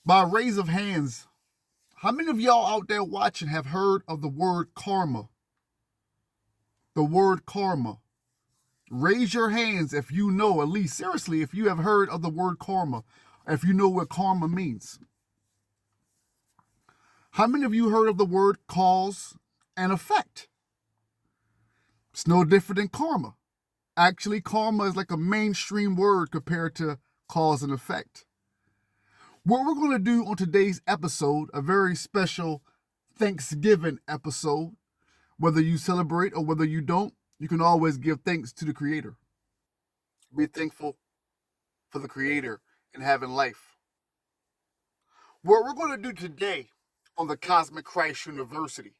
By raise of hands, how many of y'all out there watching have heard of the word karma? The word karma. Raise your hands if you know, at least seriously, if you have heard of the word karma, if you know what karma means. How many of you heard of the word cause and effect? It's no different than karma. Actually, karma is like a mainstream word compared to cause and effect. What we're going to do on today's episode, a very special Thanksgiving episode, whether you celebrate or whether you don't, you can always give thanks to the Creator. Be thankful for the Creator and having life. What we're going to do today on the Cosmic Christ University,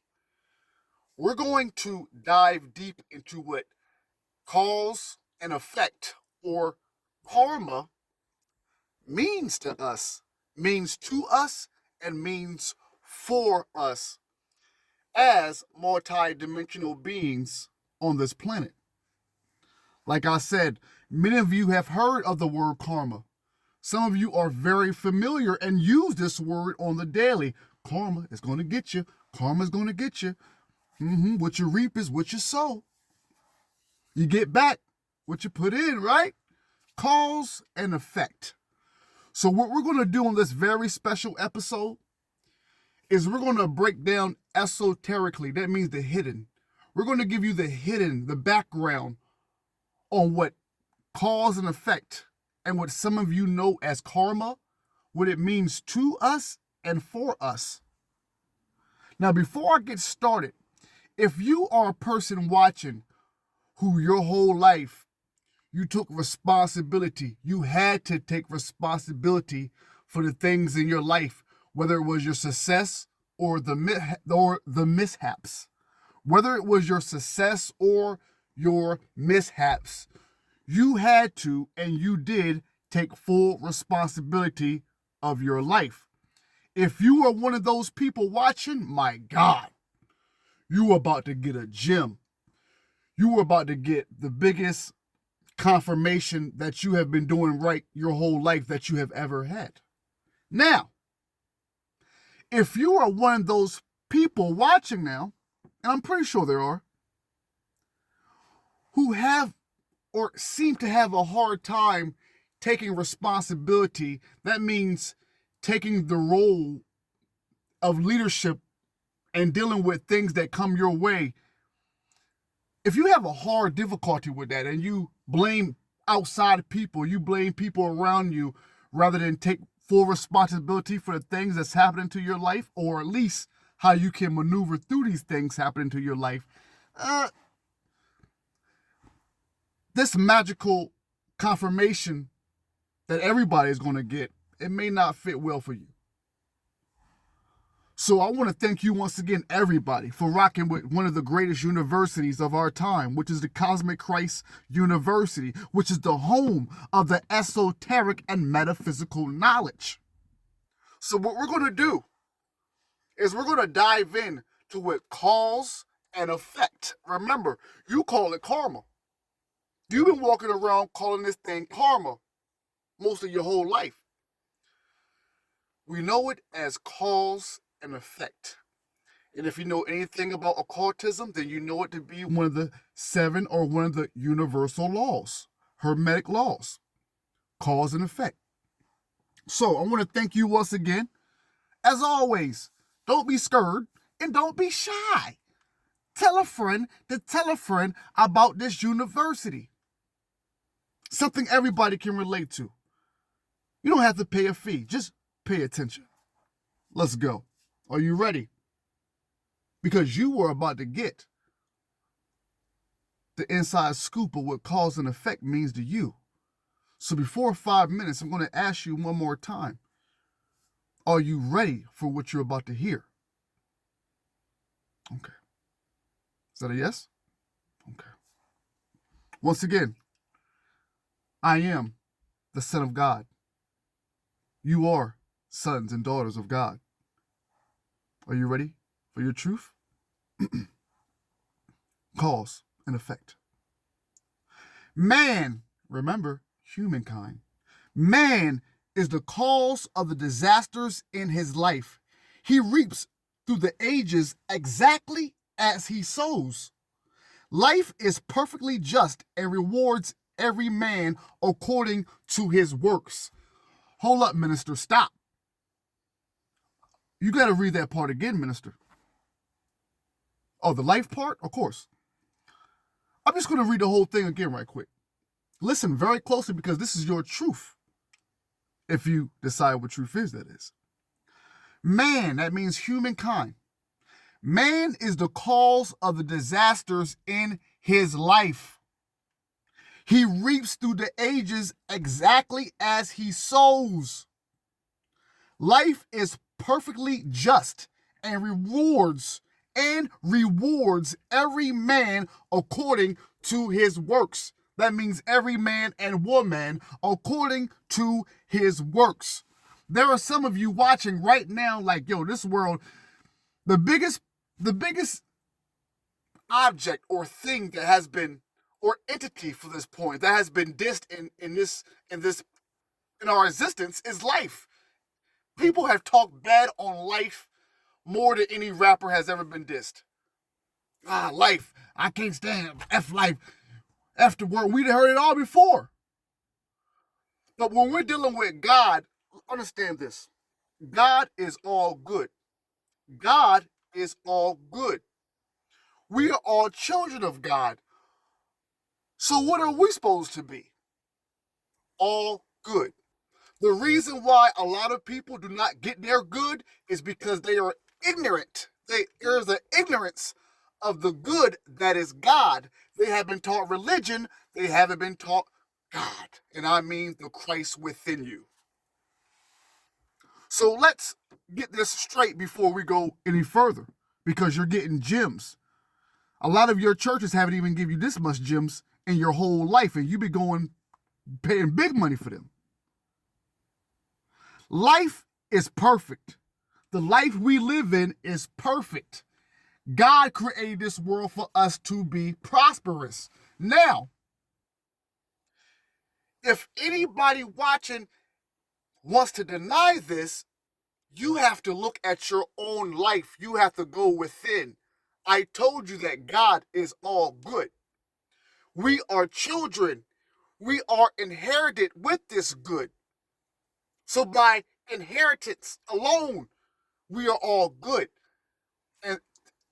we're going to dive deep into what cause and effect, or karma, means to us, means to us, and means for us as multi-dimensional beings on this planet. Like I said, many of you have heard of the word karma. Some of you are very familiar and use this word on the daily. Karma is going to get you. Karma is going to get you. What you reap is what you sow. You get back what you put in, right? Cause and effect. So what we're going to do on this very special episode is we're going to break down esoterically. That means the hidden. We're going to give you the hidden, the background on what cause and effect and what some of you know as karma, what it means to us and for us. Now, before I get started, if you are a person watching who your whole life you took responsibility, you had to take responsibility for the things in your life, whether it was your success or the mishaps, whether it was your success or your mishaps, you had to and you did take full responsibility of your life. If you are one of those people watching, my God, you were about to get a gem. You were about to get the biggest confirmation that you have been doing right your whole life that you have ever had. Now, if you are one of those people watching now, and I'm pretty sure there are, who have or seem to have a hard time taking responsibility, that means taking the role of leadership and dealing with things that come your way. If you have a hard difficulty with that and you blame outside people, you blame people around you rather than take full responsibility for the things that's happening to your life, or at least how you can maneuver through these things happening to your life, this magical confirmation that everybody is going to get, it may not fit well for you. So I want to thank you once again, everybody, for rocking with one of the greatest universities of our time, which is the Cosmic Christ University, which is the home of the esoteric and metaphysical knowledge. So what we're going to do is we're going to dive in to what cause and effect. Remember, you call it karma. You've been walking around calling this thing karma most of your whole life. We know it as cause and effect. And if you know anything about occultism, then you know it to be one of the 7 or one of the universal laws, hermetic laws, cause and effect. So I want to thank you once again. As always, don't be scared and don't be shy. Tell a friend to tell a friend about this university. Something everybody can relate to. You don't have to pay a fee. Just pay attention. Let's go. Are you ready? Because you were about to get the inside scoop of what cause and effect means to you. So before 5 minutes, I'm going to ask you one more time. Are you ready for what you're about to hear? Okay. Is that a yes? Okay. Once again, I am the Son of God. You are sons and daughters of God. Are you ready for your truth? Cause and effect. Man, remember, humankind. Man is the cause of the disasters in his life. He reaps through the ages exactly as he sows. Life is perfectly just and rewards every man according to his works. Hold up, minister. Stop. You got to read that part again, minister. Oh, the life part? Of course. I'm just going to read the whole thing again right quick. Listen very closely because this is your truth. If you decide what truth is, that is. Man, that means humankind. Man is the cause of the disasters in his life. He reaps through the ages exactly as he sows. Life is perfectly just and rewards every man according to his works. That means every man and woman according to his works. There are some of you watching right now like, yo, this world, the biggest object or thing that has been, or entity for this point, that has been dissed in our existence is life. People have talked bad on life more than any rapper has ever been dissed. Life. I can't stand F life. F the word. We'd heard it all before. But when we're dealing with God, understand this. God is all good. God is all good. We are all children of God. So what are we supposed to be? All good. The reason why a lot of people do not get their good is because they are ignorant. There is an ignorance of the good that is God. They have been taught religion. They haven't been taught God. And I mean the Christ within you. So let's get this straight before we go any further, because you're getting gems. A lot of your churches haven't even given you this much gems in your whole life, and you be paying big money for them. Life is perfect. The life we live in is perfect. God created this world for us to be prosperous. Now, if anybody watching wants to deny this, you have to look at your own life. You have to go within. I told you that God is all good. We are children. We are inherited with this good. So by inheritance alone, we are all good. And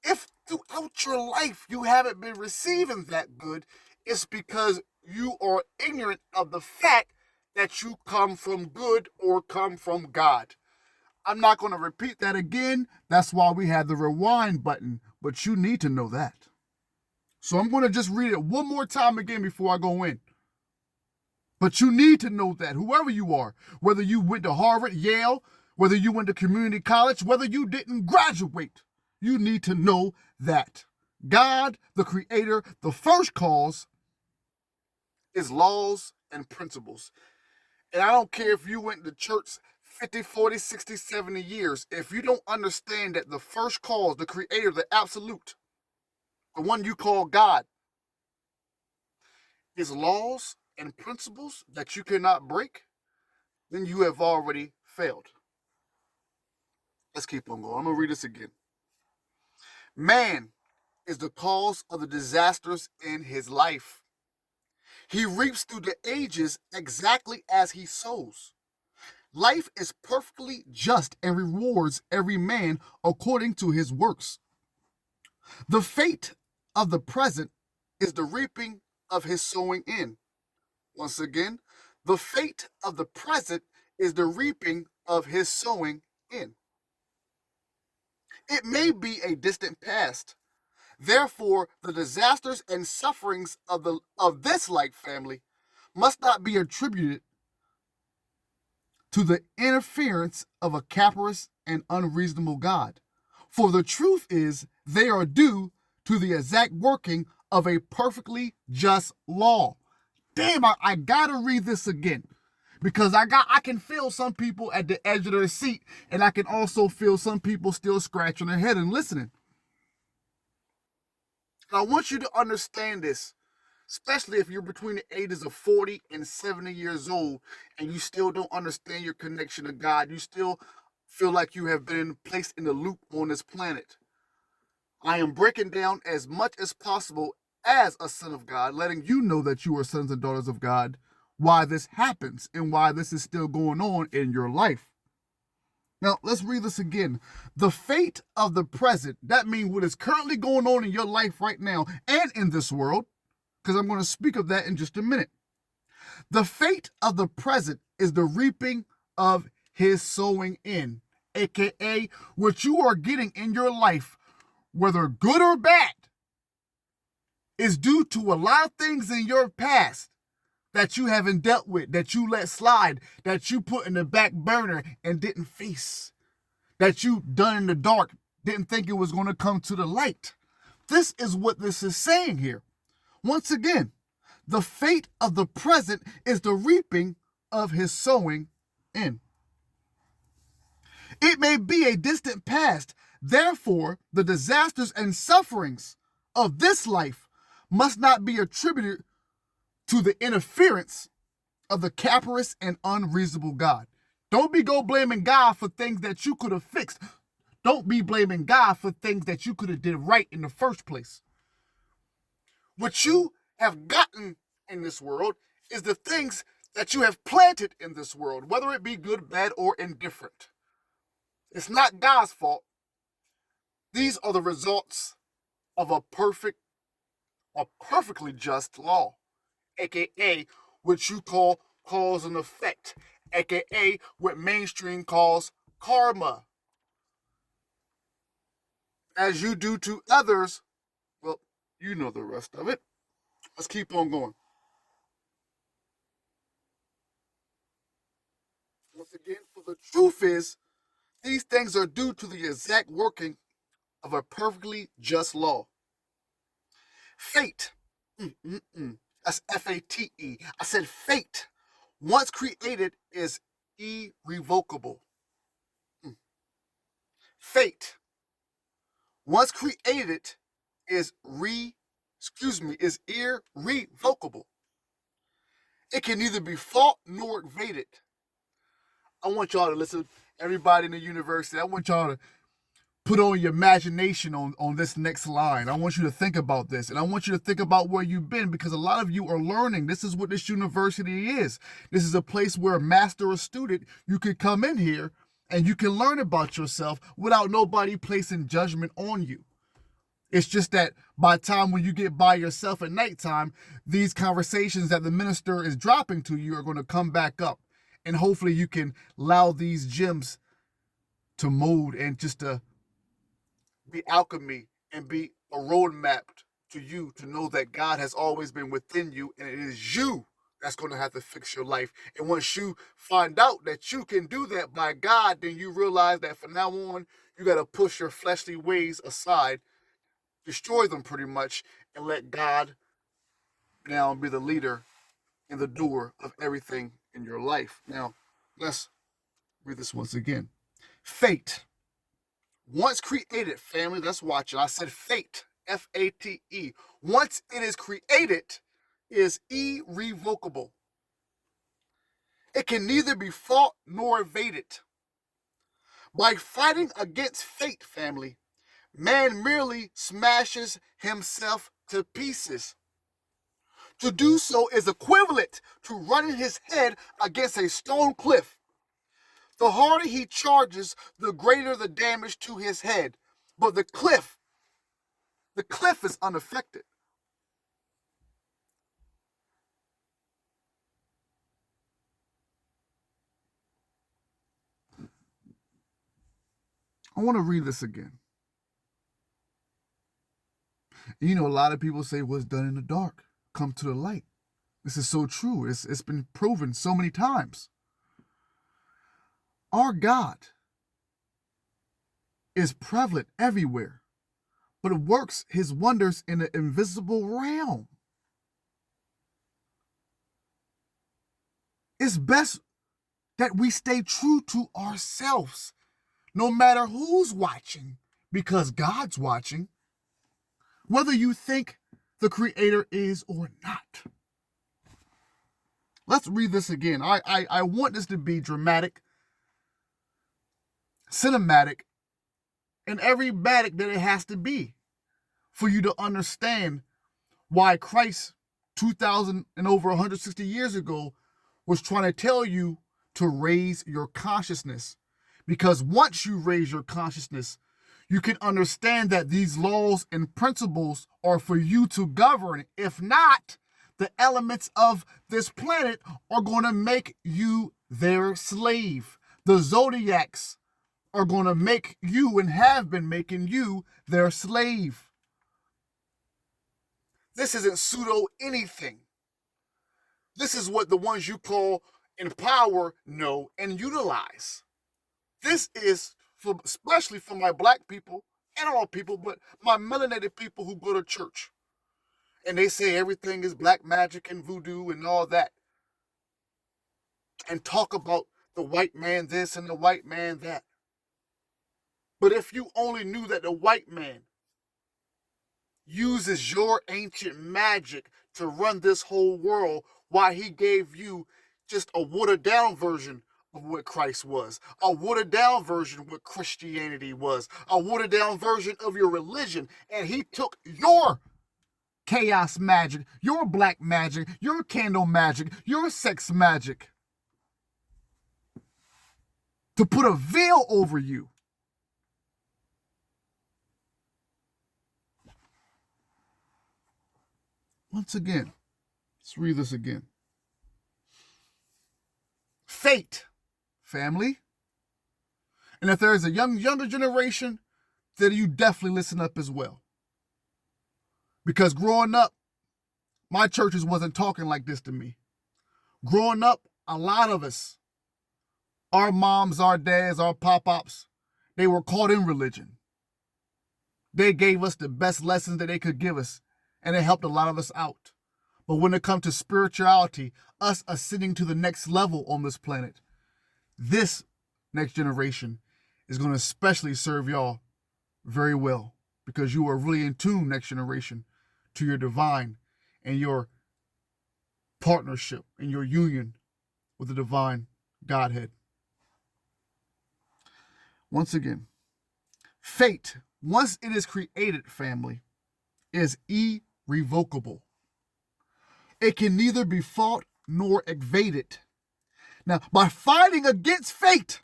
if throughout your life you haven't been receiving that good, it's because you are ignorant of the fact that you come from good or come from God. I'm not going to repeat that again. That's why we have the rewind button, but you need to know that. So I'm going to just read it one more time again before I go in. But you need to know that, whoever you are, whether you went to Harvard, Yale, whether you went to community college, whether you didn't graduate, you need to know that God, the creator, the first cause, is laws and principles. And I don't care if you went to church 50, 40, 60, 70 years. If you don't understand that the first cause, the creator, the absolute, the one you call God, is laws and principles that you cannot break, then you have already failed. Let's keep on going. I'm going to read this again. Man is the cause of the disasters in his life. He reaps through the ages exactly as he sows. Life is perfectly just and rewards every man according to his works. The fate of the present is the reaping of his sowing in. Once again, the fate of the present is the reaping of his sowing in. It may be a distant past. Therefore, the disasters and sufferings of this like family must not be attributed to the interference of a capricious and unreasonable God. For the truth is, they are due to the exact working of a perfectly just law. Damn, I gotta read this again. Because I can feel some people at the edge of their seat, and I can also feel some people still scratching their head and listening. I want you to understand this. especially if you're between the ages of 40 and 70 years old and you still don't understand your connection to God. You still feel like you have been placed in a loop on this planet. I am breaking down as much as possible as a son of God, letting you know that you are sons and daughters of God, why this happens and why this is still going on in your life. Now, let's read this again. The fate of the present, that means what is currently going on in your life right now and in this world, because I'm going to speak of that in just a minute. The fate of the present is the reaping of his sowing in, aka what you are getting in your life, whether good or bad, is due to a lot of things in your past that you haven't dealt with, that you let slide, that you put in the back burner and didn't face, that you done in the dark, didn't think it was going to come to the light. This is what this is saying here. Once again, the fate of the present is the reaping of his sowing in. It may be a distant past. Therefore, the disasters and sufferings of this life must not be attributed to the interference of the capricious and unreasonable God. Don't be blaming God for things that you could have fixed. Don't be blaming God for things that you could have did right in the first place. What you have gotten in this world is the things that you have planted in this world, whether it be good, bad, or indifferent. It's not God's fault. These are the results of a perfectly just law, aka what you call cause and effect, aka what mainstream calls karma. As you do to others, well, you know the rest of it. Let's keep on going. Once again, for the truth is, these things are due to the exact working of a perfectly just law. Fate. That's F-A-T-E. I said fate, once created, is irrevocable. Fate, once created, is irrevocable. It can neither be fought nor evaded. I want y'all to listen, everybody in the university, I want y'all to put on your imagination on this next line. I want you to think about this, and I want you to think about where you've been, because a lot of you are learning. This is what this university is. This is a place where, master or student, you can come in here and you can learn about yourself without nobody placing judgment on you. It's just that by the time when you get by yourself at nighttime, these conversations that the minister is dropping to you are going to come back up. And hopefully you can allow these gems to mold and just to be alchemy and be a roadmap to you to know that God has always been within you, and it is you that's going to have to fix your life. And once you find out that you can do that by God, then you realize that from now on, you got to push your fleshly ways aside, destroy them pretty much, and let God now be the leader and the doer of everything in your life. Now, let's read this once again. Fate. Once created, family that's watching, I said fate, F-A-T-E. Once it is created, is irrevocable. It can neither be fought nor evaded. By fighting against fate, family, man merely smashes himself to pieces. To do so is equivalent to running his head against a stone cliff. The harder he charges, the greater the damage to his head. But the cliff is unaffected. I want to read this again. You know, a lot of people say what's done in the dark come to the light. This is so true. It's been proven so many times. Our God is prevalent everywhere, but it works his wonders in the invisible realm. It's best that we stay true to ourselves, no matter who's watching, because God's watching. Whether you think the creator is or not. Let's read this again. I want this to be dramatic, cinematic, and every matic that it has to be for you to understand why Christ 2,000 and over 160 years ago was trying to tell you to raise your consciousness. Because once you raise your consciousness, you can understand that these laws and principles are for you to govern. If not, the elements of this planet are going to make you their slave. The zodiacs are going to make you and have been making you their slave. This isn't pseudo anything. This is what the ones you call in power know and utilize. This is for, especially for my black people and all people, but my melanated people who go to church. And they say everything is black magic and voodoo and all that. And talk about the white man this and the white man that. But if you only knew that the white man uses your ancient magic to run this whole world, why he gave you just a watered down version of what Christ was, a watered down version of what Christianity was, a watered down version of your religion, and he took your chaos magic, your black magic, your candle magic, your sex magic to put a veil over you. Once again, let's read this again. Fate, family. And if there is a younger generation, then you definitely listen up as well. Because growing up, my churches wasn't talking like this to me. Growing up, a lot of us, our moms, our dads, our pop-ups, they were caught in religion. They gave us the best lessons that they could give us, and it helped a lot of us out. But when it comes to spirituality, us ascending to the next level on this planet, this next generation is going to especially serve y'all very well, because you are really in tune, next generation, to your divine and your partnership and your union with the divine Godhead. Once again, fate, once it is created, family, is irrevocable. It can neither be fought nor evaded. Now, by fighting against fate,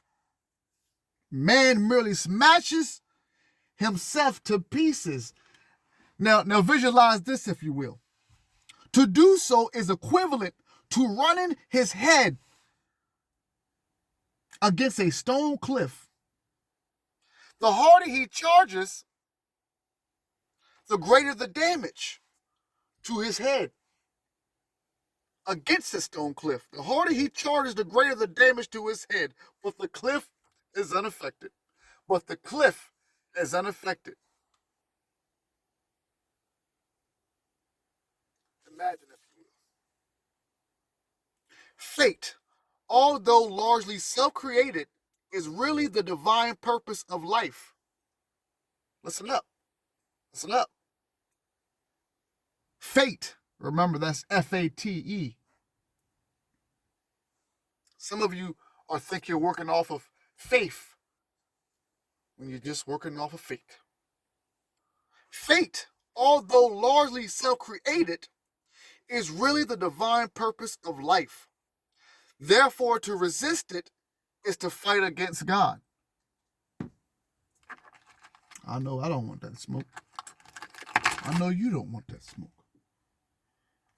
man merely smashes himself to pieces. Now visualize this, if you will. To do so is equivalent to running his head against a stone cliff. The harder he charges, the greater the damage to his head against the stone cliff. The harder he charges, the greater the damage to his head. But the cliff is unaffected. Imagine, if you will. Fate, although largely self-created, is really the divine purpose of life. Listen up. Fate, remember that's F-A-T-E. Some of you are think you're working off of faith when you're just working off of fate. Fate, although largely self-created, is really the divine purpose of life. Therefore, to resist it is to fight against God. I know I don't want that smoke. I know you don't want that smoke.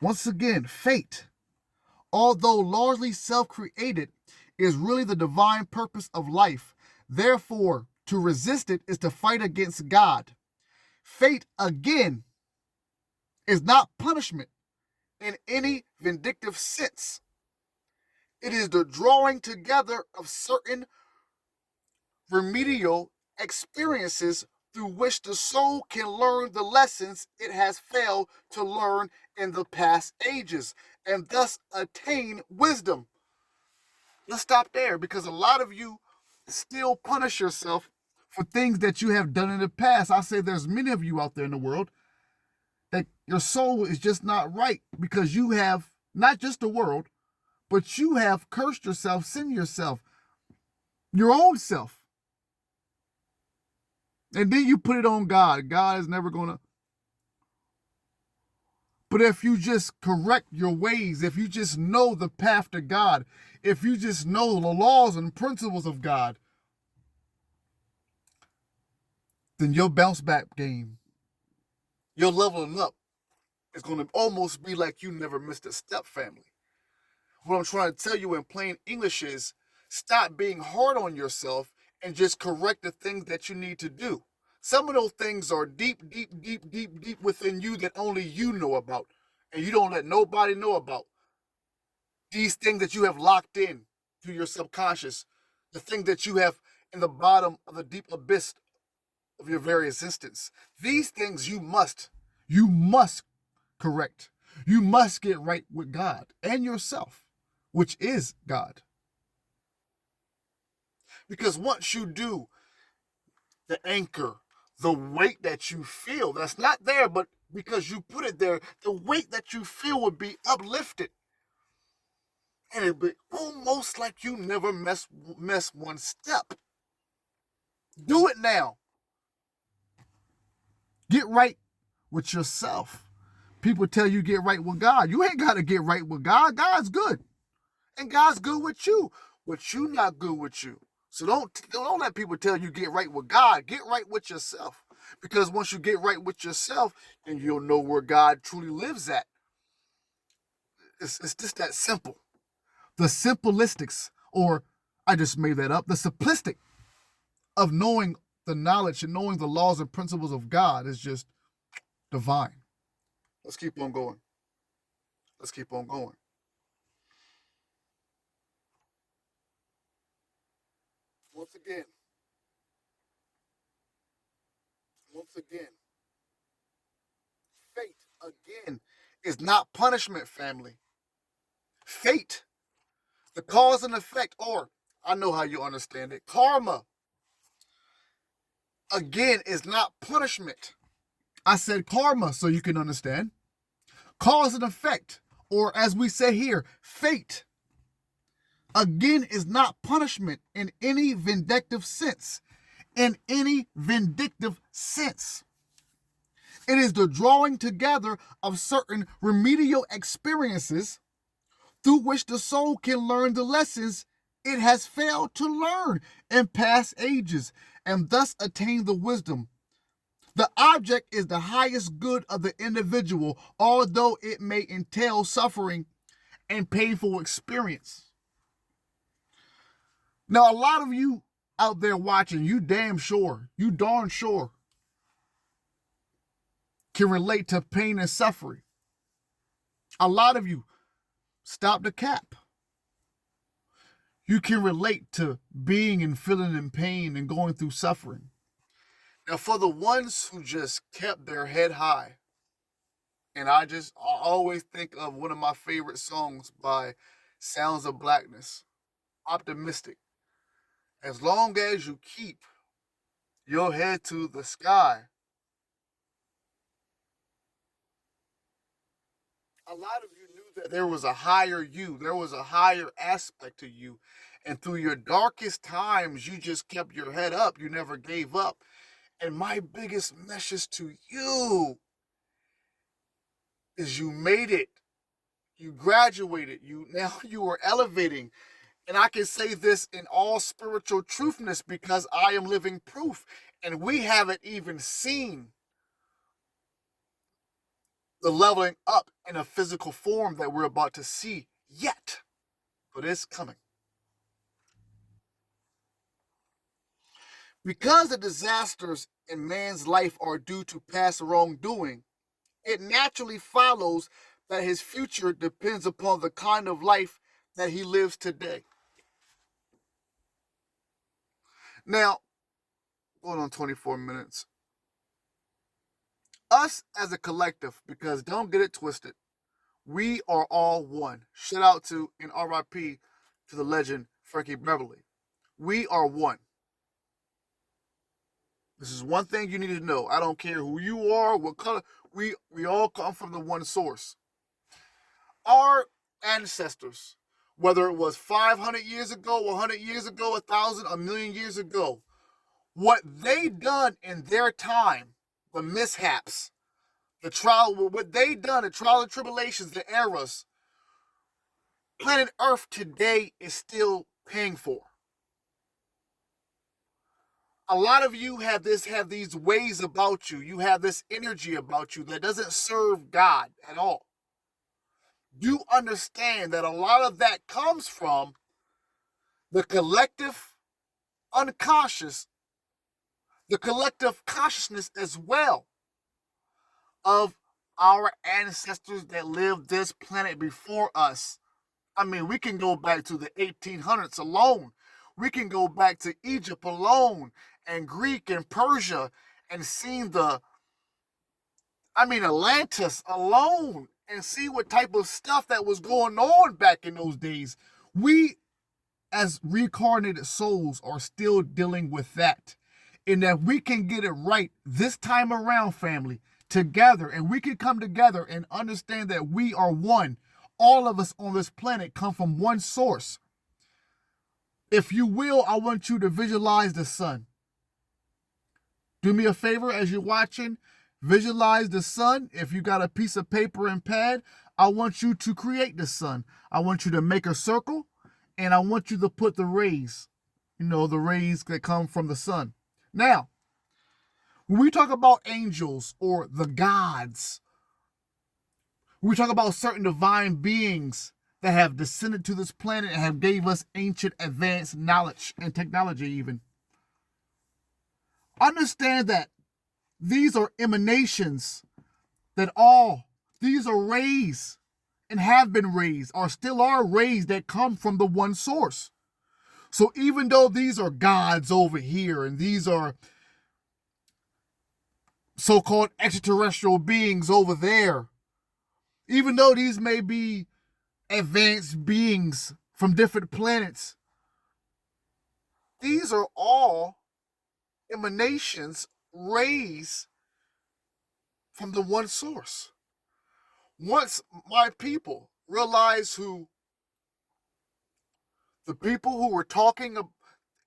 Once again, fate, although largely self-created, is really the divine purpose of life. Therefore, to resist it is to fight against God. Fate, again, is not punishment in any vindictive sense. It is the drawing together of certain remedial experiences through which the soul can learn the lessons it has failed to learn in the past ages, and thus attain wisdom. Let's stop there, because a lot of you still punish yourself for things that you have done in the past. I say there's many of you out there in the world that your soul is just not right because you have not just the world, but you have cursed yourself, sinned yourself, your own self. And then you put it on God. God is never going to. But if you just correct your ways, if you just know the path to God, if you just know the laws and principles of God, then your bounce back game, your leveling up is going to almost be like you never missed a step, family. What I'm trying to tell you in plain English is stop being hard on yourself and just correct the things that you need to do. Some of those things are deep, deep, deep, deep, deep within you that only you know about, and you don't let nobody know about. These things that you have locked in to your subconscious, the things that you have in the bottom of the deep abyss of your very existence. These things you must correct. You must get right with God and yourself, which is God. Because once you do, the anchor, the weight that you feel, that's not there, but because you put it there, the weight that you feel would be uplifted. And it'd be almost like you never miss one step. Do it now. Get right with yourself. People tell you get right with God. You ain't got to get right with God. God's good. And God's good with you. But you not good with you. So don't let people tell you get right with God. Get right with yourself. Because once you get right with yourself, then you'll know where God truly lives at. It's just that simple. The simplistics, or I just made that up, the simplistic of knowing the knowledge and knowing the laws and principles of God is just divine. Let's keep on going. Let's keep on going. Once again, fate again is not punishment, family. Fate, the cause and effect, or I know how you understand it, karma, again, is not punishment. I said karma so you can understand. Cause and effect, or as we say here, fate, again, is not punishment in any vindictive sense. In any vindictive sense. It is the drawing together of certain remedial experiences through which the soul can learn the lessons it has failed to learn in past ages and thus attain the wisdom. The object is the highest good of the individual, although it may entail suffering and painful experience. Now, a lot of you out there watching, you darn sure can relate to pain and suffering. A lot of you, stop the cap. You can relate to being and feeling in pain and going through suffering. Now, for the ones who just kept their head high, and I always think of one of my favorite songs by Sounds of Blackness, Optimistic. As long as you keep your head to the sky, a lot of you knew that there was a higher you, there was a higher aspect to you. And through your darkest times, you just kept your head up. You never gave up. And my biggest message to you is you made it. You graduated. Now you are elevating. And I can say this in all spiritual truthness because I am living proof. And we haven't even seen the leveling up in a physical form that we're about to see yet. But it's coming. Because the disasters in man's life are due to past wrongdoing, it naturally follows that his future depends upon the kind of life that he lives today. Now, going on 24 minutes. Us as a collective, because don't get it twisted, we are all one. Shout out to and RIP to the legend Frankie Beverly. We are one. This is one thing you need to know. I don't care who you are, what color, we all come from the one source. Our ancestors, whether it was 500 years ago, 100 years ago, 1,000, a million years ago, what they done in their time, the mishaps, what they done, the trial and tribulations, the eras, planet Earth today is still paying for. A lot of you have these ways about you. You have this energy about you that doesn't serve God at all. You understand that a lot of that comes from the collective unconscious, the collective consciousness as well of our ancestors that lived this planet before us. I mean, we can go back to the 1800s alone. We can go back to Egypt alone and Greek and Persia and see Atlantis alone and see what type of stuff that was going on back in those days. We, as reincarnated souls, are still dealing with that. And that we can get it right this time around, family, together. And we can come together and understand that we are one. All of us on this planet come from one source. If you will, I want you to visualize the sun. Do me a favor as you're watching. Visualize the sun. If you got a piece of paper and pad, I want you to create the sun. I want you to make a circle, and I want you to put the rays, the rays that come from the sun. Now, when we talk about angels or the gods, when we talk about certain divine beings that have descended to this planet and have gave us ancient advanced knowledge and technology even, understand that these are emanations, these are rays and have been rays, or still are rays that come from the one source. So even though these are gods over here and these are so-called extraterrestrial beings over there, even though these may be advanced beings from different planets, these are all emanations, rays from the one source. Once my people realize the people who were talking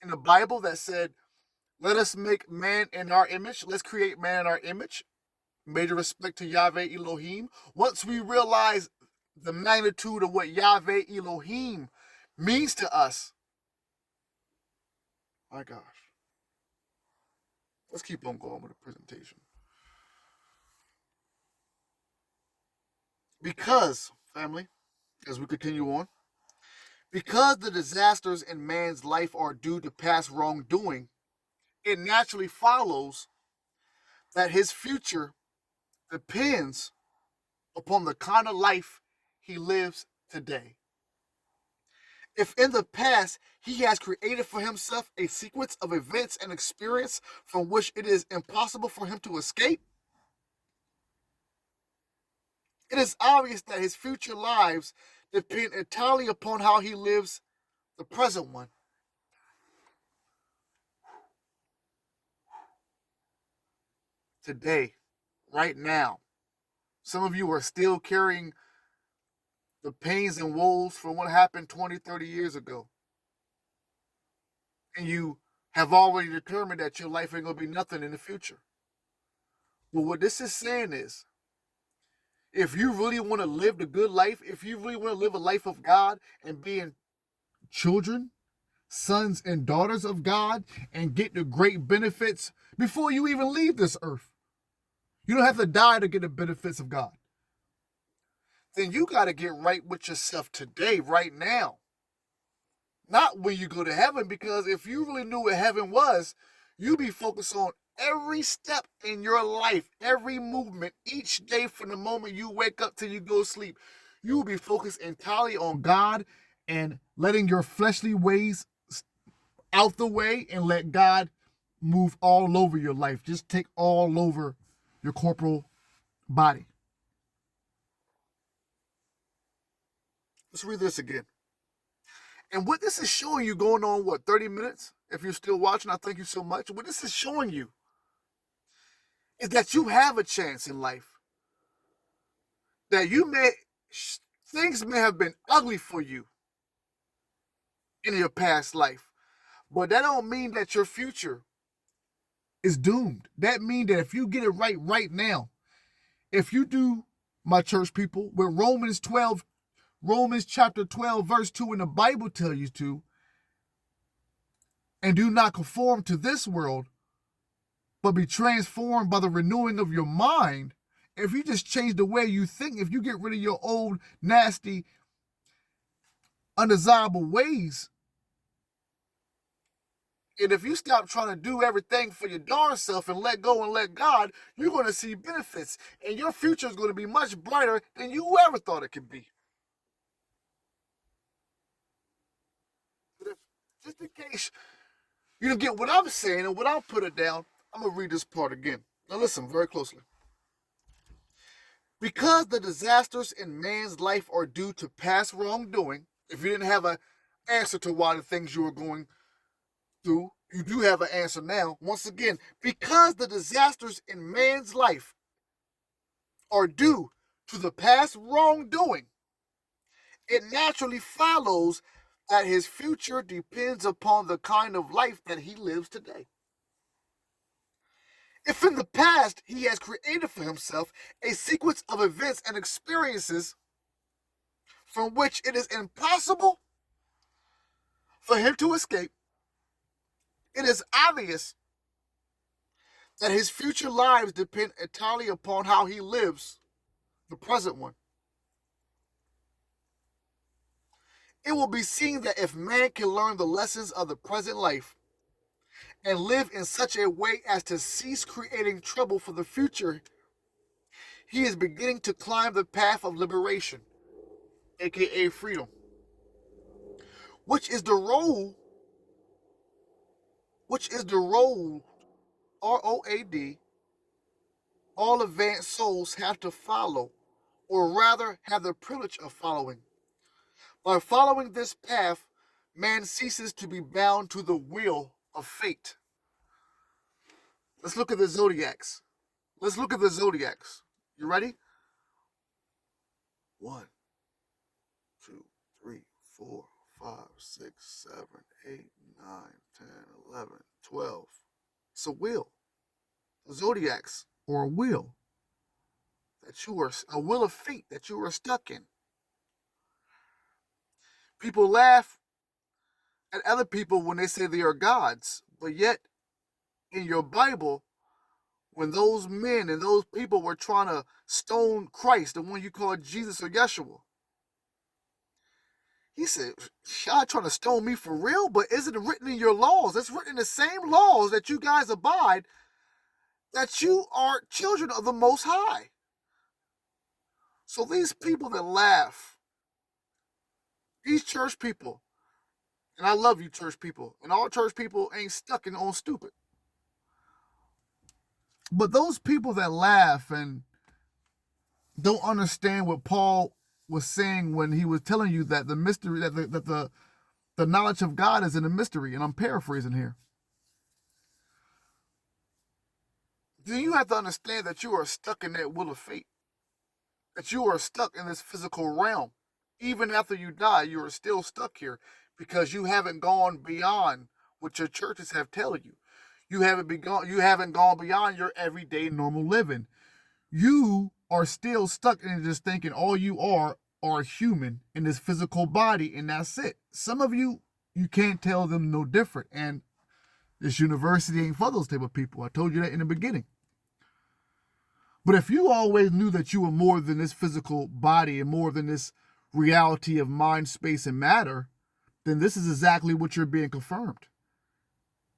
in the Bible that said, let us make man in our image, let's create man in our image, major respect to Yahweh Elohim. Once we realize the magnitude of what Yahweh Elohim means to us, my gosh. Let's keep on going with the presentation. Because, family, as we continue on, because the disasters in man's life are due to past wrongdoing, it naturally follows that his future depends upon the kind of life he lives today. If in the past he has created for himself a sequence of events and experience from which it is impossible for him to escape, it is obvious that his future lives depend entirely upon how he lives the present one. Today, right now, some of you are still carrying the pains and woes from what happened 20, 30 years ago. And you have already determined that your life ain't going to be nothing in the future. But what this is saying is, if you really want to live the good life, if you really want to live a life of God and being children, sons and daughters of God, and get the great benefits before you even leave this earth, you don't have to die to get the benefits of God. Then you got to get right with yourself today, right now. Not when you go to heaven, because if you really knew what heaven was, you'd be focused on every step in your life, every movement, each day from the moment you wake up till you go to sleep. You will be focused entirely on God and letting your fleshly ways out the way and let God move all over your life. Just take all over your corporal body. Let's read this again. And what this is showing you, going on, 30 minutes? If you're still watching, I thank you so much. What this is showing you is that you have a chance in life. that things may have been ugly for you in your past life, but that don't mean that your future is doomed. That means that if you get it right now, if you do, my church people, with Romans chapter 12, verse 2 in the Bible tell you to, and do not conform to this world, but be transformed by the renewing of your mind. If you just change the way you think, if you get rid of your old, nasty, undesirable ways, and if you stop trying to do everything for your darn self and let go and let God, you're going to see benefits. And your future is going to be much brighter than you ever thought it could be. But just in case you don't get what I'm saying and what I'll put it down, I'm going to read this part again. Now listen very closely. Because the disasters in man's life are due to past wrongdoing, if you didn't have an answer to why the things you were going through, you do have an answer now. Once again, because the disasters in man's life are due to the past wrongdoing, it naturally follows that his future depends upon the kind of life that he lives today. If in the past he has created for himself a sequence of events and experiences from which it is impossible for him to escape, it is obvious that his future lives depend entirely upon how he lives the present one. It will be seen that if man can learn the lessons of the present life and live in such a way as to cease creating trouble for the future, he is beginning to climb the path of liberation, aka freedom, which is the role, ROAD, all advanced souls have to follow, or rather have the privilege of following. By following this path, man ceases to be bound to the will of fate. Let's look at the zodiacs. You ready? 1, 2, 3, 4, 5, 6, 7, 8, 9, 10, 11, 12. It's a wheel. The zodiacs, or a wheel. A wheel of fate that you are stuck in. People laugh at other people when they say they are gods, but yet in your Bible, when those men and those people were trying to stone Christ, the one you call Jesus or Yeshua, he said, y'all trying to stone me for real? But isn't it written in your laws? It's written in the same laws that you guys abide, that you are children of the Most High. So these people that laugh, these church people, and I love you church people, and all church people ain't stuck on stupid. But those people that laugh and don't understand what Paul was saying when he was telling you that the mystery, that the knowledge of God is in a mystery, and I'm paraphrasing here. Then you have to understand that you are stuck in that wheel of fate. That you are stuck in this physical realm. Even after you die, you are still stuck here because you haven't gone beyond what your churches have told you. You haven't gone beyond your everyday normal living. You are still stuck in just thinking all you are human in this physical body, and that's it. Some of you can't tell them no different, and this university ain't for those type of people. I told you that in the beginning. But if you always knew that you were more than this physical body and more than this reality of mind, space, and matter, then this is exactly what you're being confirmed.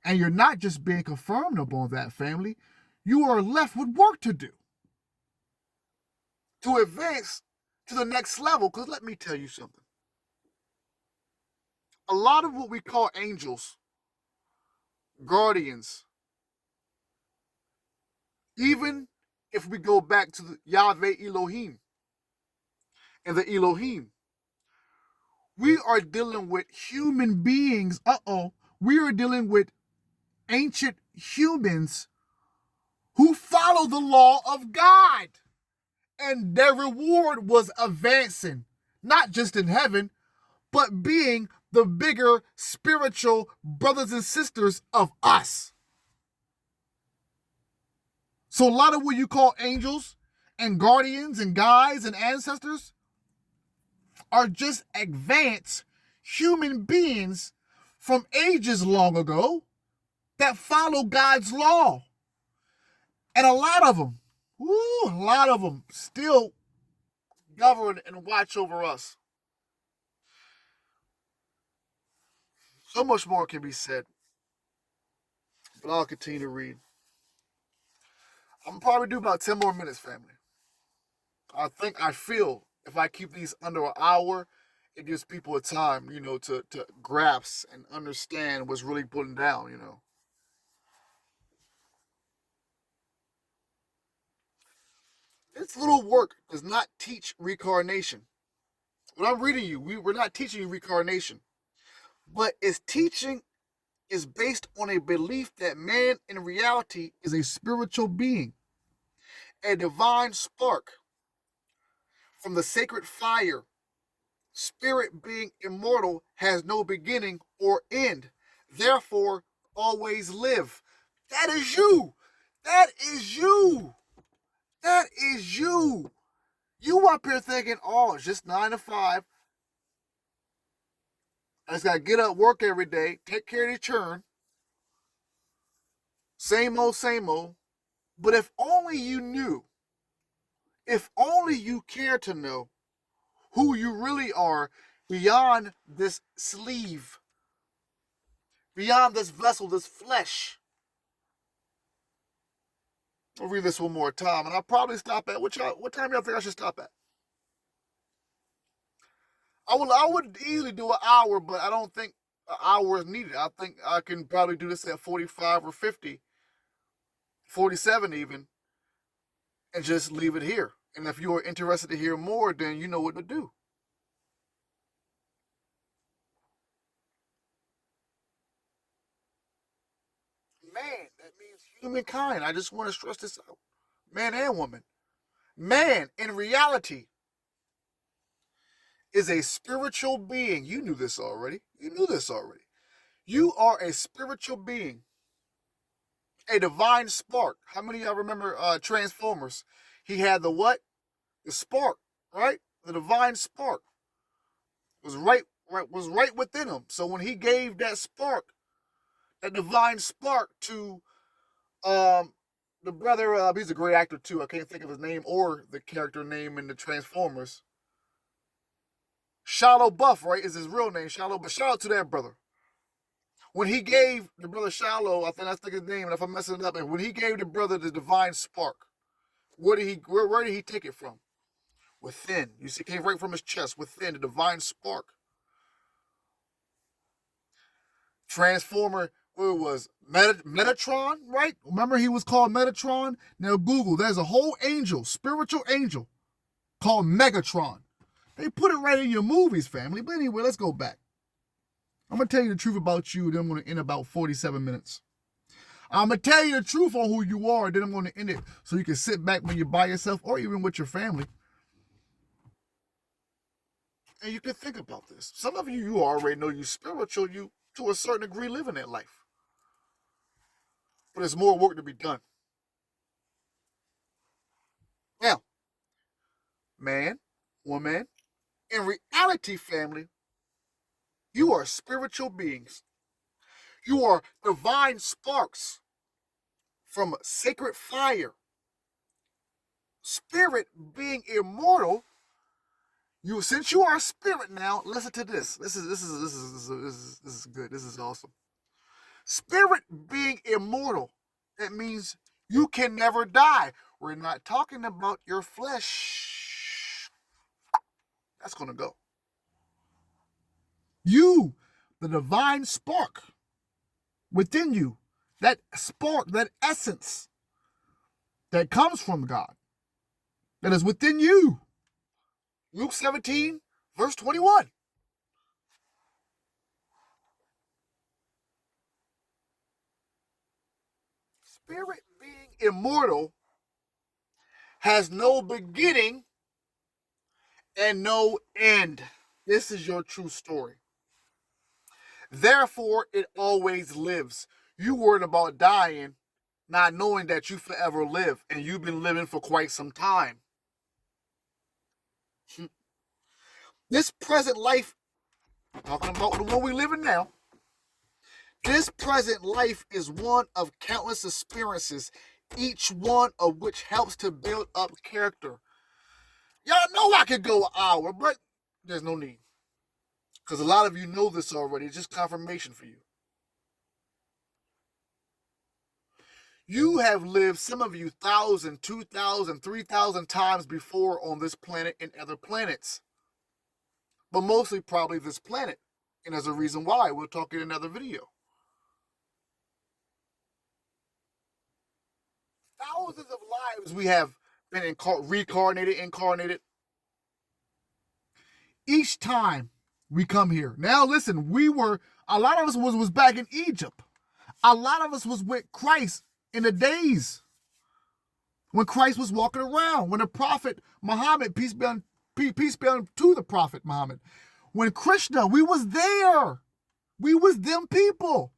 And you're not just being confirmed upon that, family. You are left with work to do to advance to the next level. Because let me tell you something. A lot of what we call angels, guardians, even if we go back to the Yahweh Elohim and the Elohim, we are dealing with human beings. We are dealing with ancient humans who follow the law of God. And their reward was advancing, not just in heaven, but being the bigger spiritual brothers and sisters of us. So a lot of what you call angels and guardians and guides and ancestors are just advanced human beings from ages long ago that follow God's law. And a lot of them still govern and watch over us. So much more can be said, but I'll continue to read. I'm gonna probably do about 10 more minutes, family. I feel if I keep these under an hour, it gives people a time, to grasp and understand what's really putting down. This little work does not teach reincarnation. What I'm reading you, we're not teaching you reincarnation, but its teaching is based on a belief that man in reality is a spiritual being, a divine spark from the sacred fire. Spirit being immortal has no beginning or end, therefore always live. That is you. That is you. That is you. You up here thinking, oh, it's just 9 to 5. I just gotta get up, work every day, take care of the churn. Same old, same old. But if only you knew, if only you care to know who you really are beyond this sleeve, beyond this vessel, this flesh. I'll read this one more time, and I'll probably stop at what time y'all think I should stop at? I would easily do an hour, but I don't think an hour is needed. I think I can probably do this at 45 or 50, 47 even, and just leave it here. And if you are interested to hear more, then you know what to do. Man, that means humankind. I just want to stress this out. Man and woman. Man, in reality, is a spiritual being. You knew this already. You knew this already. You are a spiritual being, a divine spark. How many of y'all remember Transformers? He had the what? The spark, right? The divine spark was right within him. So when he gave that spark, that divine spark to the brother, he's a great actor too. I can't think of his name or the character name in the Transformers. Shia LaBeouf, right, is his real name, Shia LaBeouf. But shout out to that brother. When he gave the brother Shallow, I think that's his name, and if I'm messing it up, and when he gave the brother the divine spark, where did he take it from? Within. You see, it came right from his chest, within, the divine spark. Transformer, what it was, Metatron, right? Remember he was called Metatron? Now Google, there's a whole angel, spiritual angel, called Megatron. They put it right in your movies, family. But anyway, let's go back. I'm going to tell you the truth about you, then I'm going to end about 47 minutes. I'm going to tell you the truth on who you are, then I'm going to end it so you can sit back when you're by yourself or even with your family. And you can think about this. Some of you already know you spiritual, you to a certain degree living that life. But there's more work to be done. Now, man, woman, in reality, family, you are spiritual beings. You are divine sparks from sacred fire. Spirit being immortal. Since you are a spirit now, listen to this. This is good. This is awesome. Spirit being immortal, that means you can never die. We're not talking about your flesh. That's gonna go. You, the divine spark within you, that spark, that essence that comes from God, that is within you. Luke 17, verse 21. Spirit being immortal has no beginning and no end. This is your true story. Therefore, it always lives. You worried about dying, not knowing that you forever live, and you've been living for quite some time. This present life, talking about the one we live in now, this present life is one of countless experiences, each one of which helps to build up character. Y'all know I could go an hour, but there's no need. Because a lot of you know this already. It's just confirmation for you. You have lived, some of you, 1,000, 2,000, 3,000 times before on this planet and other planets. But mostly probably this planet. And there's a reason why. We'll talk in another video. Thousands of lives we have been incarnated. Each time we come here. Now listen, a lot of us was back in Egypt. A lot of us was with Christ in the days when Christ was walking around, when the prophet Muhammad, peace be unto the prophet Muhammad, when Krishna, we was there. We was them people.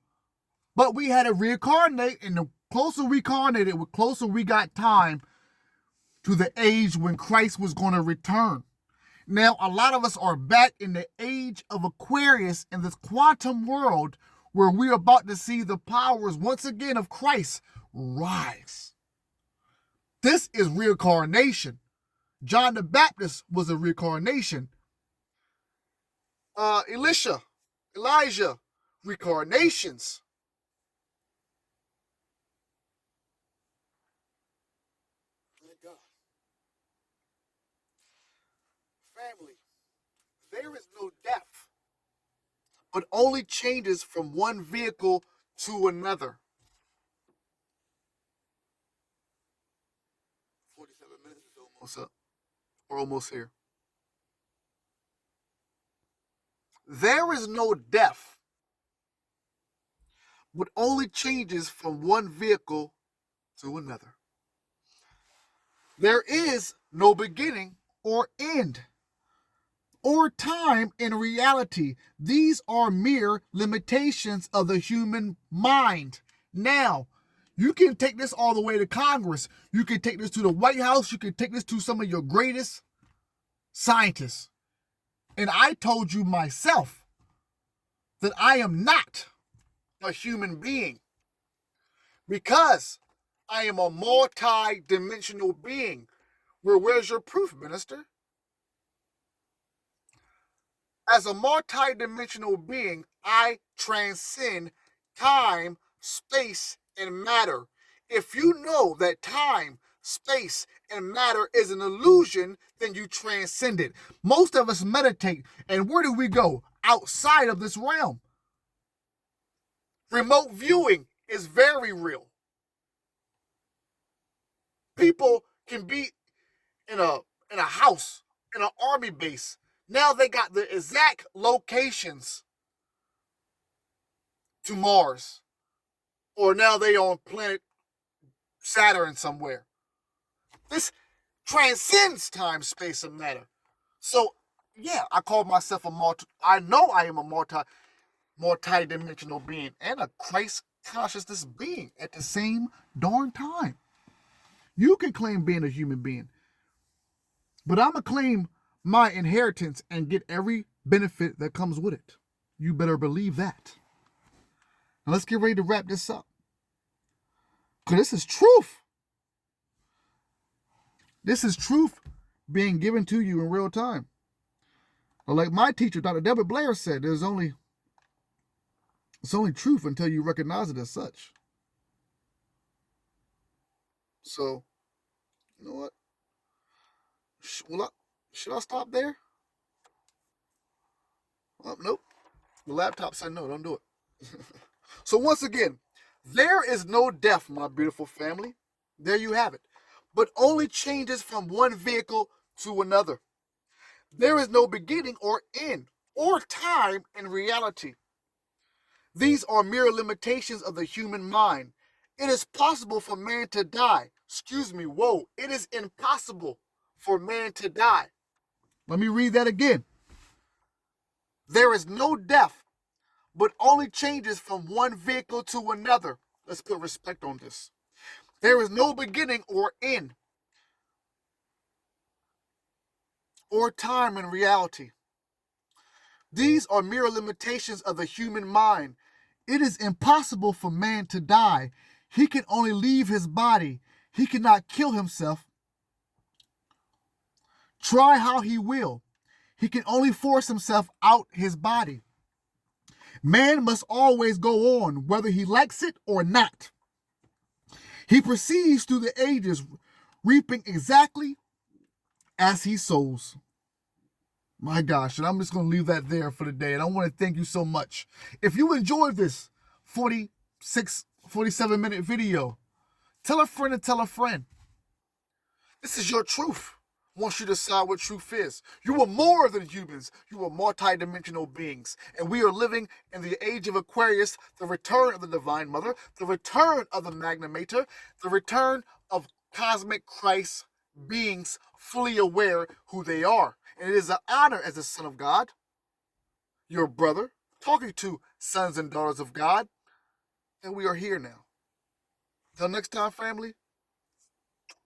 But we had to reincarnate, and the closer we incarnated, the closer we got time to the age when Christ was going to return. Now, a lot of us are back in the age of Aquarius in this quantum world where we're about to see the powers once again of Christ rise. This is reincarnation. John the Baptist was a reincarnation. Elijah, reincarnations. Family, there is no death, but only changes from one vehicle to another. 47 minutes is almost up. We're almost here. There is no death, but only changes from one vehicle to another. There is no beginning or end or time in reality. These are mere limitations of the human mind. Now, you can take this all the way to Congress. You can take this to the White House. You can take this to some of your greatest scientists. And I told you myself that I am not a human being because I am a multi-dimensional being. Where's your proof, minister? As a multi-dimensional being, I transcend time, space, and matter. If you know that time, space, and matter is an illusion, then you transcend it. Most of us meditate, and where do we go? Outside of this realm. Remote viewing is very real. People can be in a house, in an army base. Now they got the exact locations to Mars. Or now they on planet Saturn somewhere. This transcends time, space, and matter. So, yeah, I call myself I know I am a multi-dimensional being and a Christ consciousness being at the same darn time. You can claim being a human being, but I'm going to claim my inheritance and get every benefit that comes with it. You better believe that. Now let's get ready to wrap this up. Because this is truth. This is truth being given to you in real time. Or like my teacher, Dr. Deborah Blair, said, it's only truth until you recognize it as such. So, you know what? Should I stop there? Nope. The laptop said no, don't do it. So once again, there is no death, my beautiful family. There you have it. But only changes from one vehicle to another. There is no beginning or end or time in reality. These are mere limitations of the human mind. It is possible for man to die, it is impossible for man to die. Let me read that again. There is no death, but only changes from one vehicle to another. Let's put respect on this. There is no beginning or end, or time in reality. These are mere limitations of the human mind. It is impossible for man to die. He can only leave his body. He cannot kill himself. Try how he will. He can only force himself out his body. Man must always go on, whether he likes it or not. He proceeds through the ages, reaping exactly as he sows. My gosh, and I'm just going to leave that there for the day. And I want to thank you so much. If you enjoyed this 47-minute video, tell a friend and tell a friend. This is your truth. Once you decide what truth is, you are more than humans. You are multi-dimensional beings. And we are living in the age of Aquarius, the return of the Divine Mother, the return of the Magna Mater, the return of cosmic Christ beings fully aware who they are. And it is an honor as a son of God, your brother, talking to sons and daughters of God, and we are here now. Till next time, family,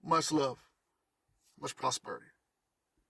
much love, much prosperity.